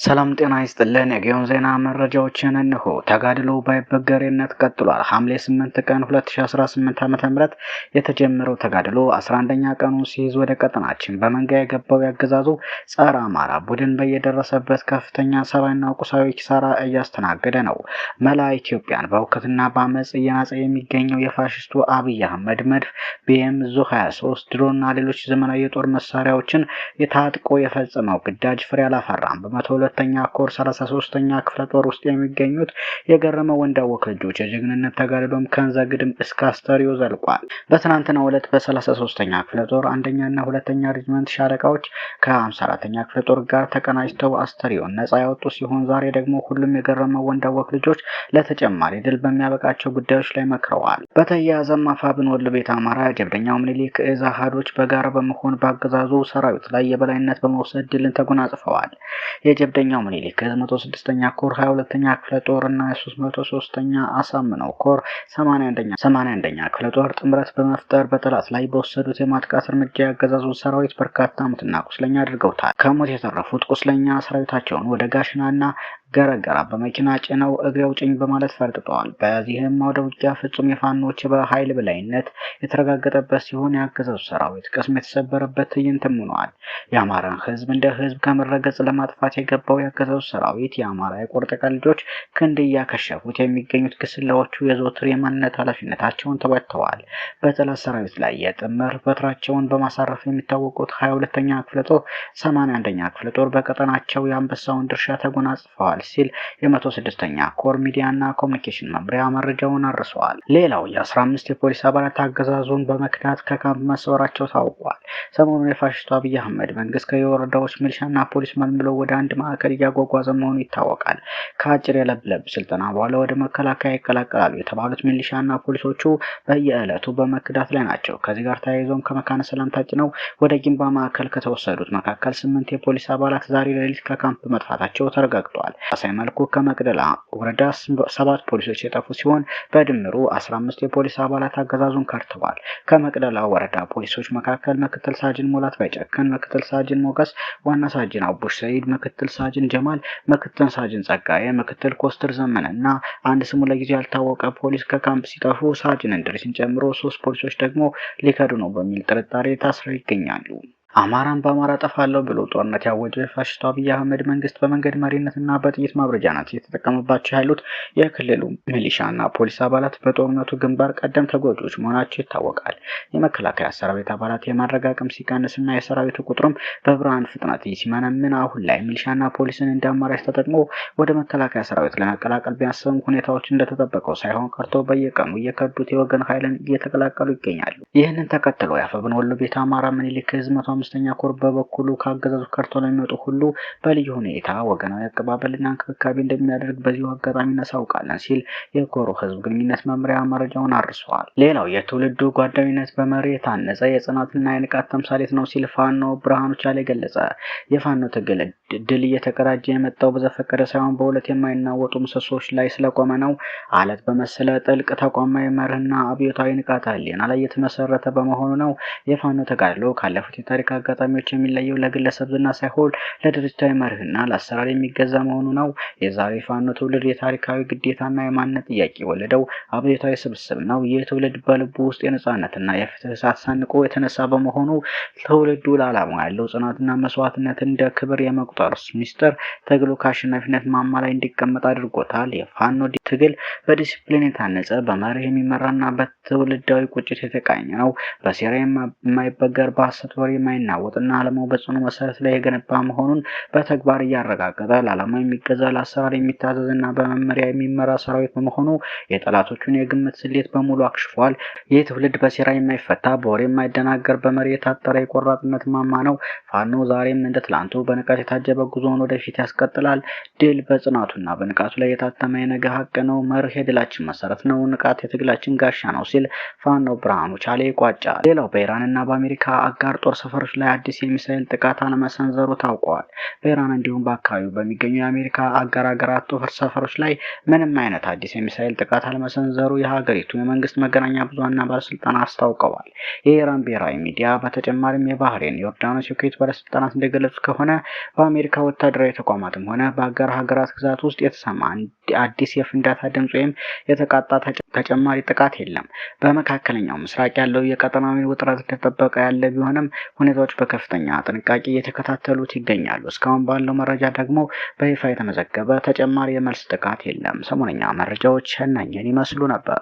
ሰላም ጤና ይስጥልን። የጊዮን ዜና መረጃዎችን እንሆ። ተጋድሎ ባይበገሬነት ቀጥሏል። ሐምሌ 8 ቀን 2018 ዓ.ም የተጀመረው ተጋድሎ 11ኛ ቀኑን ሲይዝ ወደ ቀጠናችን በመንጋ የገባው ያገዛዙ ጸረ አማራ ቡድን በየደረሰበት ከፍተኛ ሰብአዊና ቁሳዊ ኪሳራ እያስተናገደ ነው። መላ ኢትዮጵያን በውከትና በአመጽ እየናጸ የሚገኘው የፋሽስቱ አብይ አህመድ መድፍ ቢኤም ዙ 23 ድሮና ሌሎች ዘመናዊ የጦር መሳሪያዎችን የታጥቆ የፈጸመው ግዳጅ ፍሬ አላፈራም። ሁለተኛ ኮር 33ኛ ክፍለ ጦር ውስጥ የሚገኙት የገረመው ወንዳወቅ ልጆች የጀግንነት ተጋድሎም ከንዘግድም እስከ አስተሪዮ ዘልቋል። በትናንትናው ዕለት በ33ኛ ክፍለ ጦር አንደኛና ሁለተኛ ሬጅመንት ሻለቃዎች ከ54ኛ ክፍለ ጦር ጋር ተቀናጅተው አስተሪዮን ነጻ ያወጡ ሲሆን ዛሬ ደግሞ ሁሉም የገረመው ወንዳወቅ ልጆች ለተጨማሪ ድል በሚያበቃቸው ጉዳዮች ላይ መክረዋል። በተያያዘም አፋብን ወሎ ቤት አማራ ጀብደኛው ምኒልክ እዝ አሃዶች በጋራ በመሆን በአገዛዙ ሰራዊት ላይ የበላይነት በመውሰድ ድልን ተጎናጽፈዋል። የጀብደኛው ምኒልክ 106ኛ ኮር 22ኛ ክፍለ ጦር እና 303ኛ አሳምነው ኮር 81ኛ ክፍለ ጦር ጥምረት በመፍጠር በጠላት ላይ በወሰዱት የማጥቃት እርምጃ ያገዛዙን ሰራዊት በርካታ ሙትና ቁስለኛ አድርገውታል። ከሞት የተረፉት ቁስለኛ ሰራዊታቸውን ወደ ጋሽናና ገረገራ በመኪና ጭነው እግሬ አውጭኝ በማለት ፈርጥጠዋል። በዚህም አውደ ውጊያ ፍጹም የፋኖች በኃይል በላይነት የተረጋገጠበት ሲሆን ያገዛዙ ሰራዊት ቅስም የተሰበረበት ትዕይንትም ሆኗል። የአማራን ህዝብ እንደ ህዝብ ከምድረገጽ ለማጥፋት የገባው ያገዛዙ ሰራዊት የአማራ የቁርጥ ቀን ልጆች ክንድ እያከሸፉት የሚገኙት ግስላዎቹ የዘወትር የማንነት ኃላፊነታቸውን ተወጥተዋል። በጠላት ሰራዊት ላይ የጥምር በትራቸውን በማሳረፍ የሚታወቁት 22ኛ ክፍለ ጦር 81ኛ ክፍለ ጦር በቀጠናቸው የአንበሳውን ድርሻ ተጎናጽፈዋል ሲል የ106ኛ ኮር ሚዲያና ኮሙኒኬሽን መምሪያ መረጃውን አርሰዋል። ሌላው የ15 የፖሊስ አባላት አገዛዙን በመክዳት ከካምፕ መሰወራቸው ታውቋል። ሰሞኑን የፋሽስቱ አብይ አህመድ መንግስት ከየወረዳዎች ሚሊሻና ፖሊስ መልምሎ ወደ አንድ ማዕከል እያጓጓዘ መሆኑ ይታወቃል። ከአጭር የለብለብ ስልጠና በኋላ ወደ መከላከያ ይቀላቀላሉ የተባሉት ሚሊሻና ፖሊሶቹ በየዕለቱ በመክዳት ላይ ናቸው። ከዚህ ጋር ተያይዞም ከመካነ ሰላም ታጭነው ወደ ጊንባ ማዕከል ከተወሰዱት መካከል 8 የፖሊስ አባላት ዛሬ ሌሊት ከካምፕ መጥፋታቸው ተረጋግጧል። በተመሳሳይ መልኩ ከመቅደላ ወረዳ 7 ፖሊሶች የጠፉ ሲሆን በድምሩ 15 የፖሊስ አባላት አገዛዙን ከድተዋል። ከመቅደላ ወረዳ ፖሊሶች መካከል ምክትል ሳጅን ሙላት ባይጨክን፣ ምክትል ሳጅን ሞገስ፣ ዋና ሳጅን አቡሽ ሰይድ፣ ምክትል ሳጅን ጀማል፣ ምክትል ሳጅን ጸጋዬ፣ ምክትል ኮስተር ዘመነ እና አንድ ስሙ ለጊዜው ያልታወቀ ፖሊስ ከካምፕ ሲጠፉ ሳጅን እንድሪስን ጨምሮ 3 ፖሊሶች ደግሞ ሊከዱ ነው በሚል ጥርጣሬ ታስረው ይገኛሉ። አማራን በአማራ ጠፋለሁ ብሎ ጦርነት ያወጀው የፋሽስቱ አብይ አህመድ መንግስት በመንገድ መሪነትና በጥይት ማብረጃነት እየተጠቀመባቸው ያሉት የክልሉ ሚሊሻና ፖሊስ አባላት በጦርነቱ ግንባር ቀደም ተጎጂዎች መሆናቸው ይታወቃል። የመከላከያ ሰራዊት አባላት የማድረግ አቅም ሲቀንስና የሰራዊቱ ቁጥርም በብርሃን ፍጥነት ሲመነምን አሁን ላይ ሚሊሻና ፖሊስን እንደ አማራጭ ተጠቅሞ ወደ መከላከያ ሰራዊት ለመቀላቀል ቢያስብም ሁኔታዎች እንደተጠበቀው ሳይሆን ቀርቶ በየቀኑ እየከዱት የወገን ኃይልን እየተቀላቀሉ ይገኛሉ። ይህንን ተከትሎ የአፋብን ወሎ ቤት አማራ ምኒልክ ዕዝ 105ኛ ኮር በበኩሉ ከአገዛዙ ከርቶ ለሚወጡ ሁሉ በልዩ ሁኔታ ወገናዊ አቀባበልና እንክብካቤ እንደሚያደርግ በዚሁ አጋጣሚ እናሳውቃለን ሲል የኮሩ ህዝብ ግንኙነት መምሪያ መረጃውን አርሷል። ሌላው የትውልዱ ጓዳዊነት በመሪ የታነጸ የጽናትና የንቃት ተምሳሌት ነው ሲል ፋኖ ብርሃኑ ቻሌ ገለጸ። የፋኖ ትግል ድል እየተቀዳጀ የመጣው በዘፈቀደ ሳይሆን በሁለት የማይናወጡ ምሰሶች ላይ ስለቆመ ነው። አለት በመሰለ ጥልቅ ተቋማዊ መርህና አብዮታዊ ንቃተ ህሊና ላይ የተመሰረተ በመሆኑ ነው። የፋኖ ተጋድሎ ካለፉት የታሪክ አጋጣሚዎች የሚለየው ለግለሰብ ዝና ሳይሆን ለድርጅታዊ መርህና ለአሰራር የሚገዛ መሆኑ ነው። የዛሬ ፋኖ ትውልድ የታሪካዊ ግዴታና የማንነት ጥያቄ ወለደው አብዮታዊ ስብስብ ነው። ይህ ትውልድ በልቡ ውስጥ የነጻነትና የፍትህ እሳት ሰንቆ የተነሳ በመሆኑ ትውልዱ ለዓላማው ያለው ጽናትና መስዋዕትነት እንደ ክብር የመቁጠር ሚስጥር ትግሉ ከአሸናፊነት ማማ ላይ እንዲቀመጥ አድርጎታል። የፋኖ ትግል በዲሲፕሊን የታነጸ በመርህ የሚመራና በትውልዳዊ ቁጭት የተቃኘ ነው። በሴራ የማይበገር በሐሰት ወሬ የማይናወጥና ዓላማው በጽኑ መሰረት ላይ የገነባ መሆኑን በተግባር እያረጋገጠ ለዓላማው የሚገዛ ለአሰራር የሚታዘዝና በመመሪያ የሚመራ ሰራዊት በመሆኑ የጠላቶቹን የግምት ስሌት በሙሉ አክሽፏል። ይህ ትውልድ በሴራ የማይፈታ በወሬ የማይደናገር በመሪ የታጠረ የቆራጥነት ማማ ነው። ፋኖ ዛሬም እንደ ትላንቱ በንቃት የታጀበ ጉዞውን ወደፊት ያስቀጥላል። ድል በጽናቱና በንቃቱ ላይ የታተመ የነገ ሀቅ ነው። መርህ የድላችን መሰረት ነው። ንቃት የትግላችን ጋሻ ነው ሲል ፋኖ ብርሃኑ ቻሌ ይቋጫል። ሌላው በኢራንና በአሜሪካ አጋር ጦር ሰፈሮች ሰፈሮች ላይ አዲስ የሚሳኤል ጥቃት አለመሰንዘሩ ታውቋል። በኢራን እንዲሁም በአካባቢው በሚገኙ የአሜሪካ አጋር ሀገራት ጦር ሰፈሮች ላይ ምንም አይነት አዲስ የሚሳኤል ጥቃት አለመሰንዘሩ የሀገሪቱ የመንግስት መገናኛ ብዙኃንና ባለስልጣናት አስታውቀዋል። የኢራን ብሔራዊ ሚዲያ በተጨማሪም የባህሬን፣ ዮርዳኖስ፣ የኩዌት ባለስልጣናት እንደገለጹት ከሆነ በአሜሪካ ወታደራዊ ተቋማትም ሆነ በአጋር ሀገራት ግዛት ውስጥ የተሰማ አዲስ የፍንዳታ ድምፅ ወይም የተቃጣ ተጨማሪ ጥቃት የለም። በመካከለኛው ምስራቅ ያለው የቀጠናዊ ውጥረት እንደተጠበቀ ያለ ቢሆንም ሁኔታዎች በከፍተኛ ጥንቃቄ እየተከታተሉት ይገኛሉ። እስካሁን ባለው መረጃ ደግሞ በይፋ የተመዘገበ ተጨማሪ የመልስ ጥቃት የለም። ሰሞነኛ መረጃዎች እነኝህን ይመስሉ ነበር።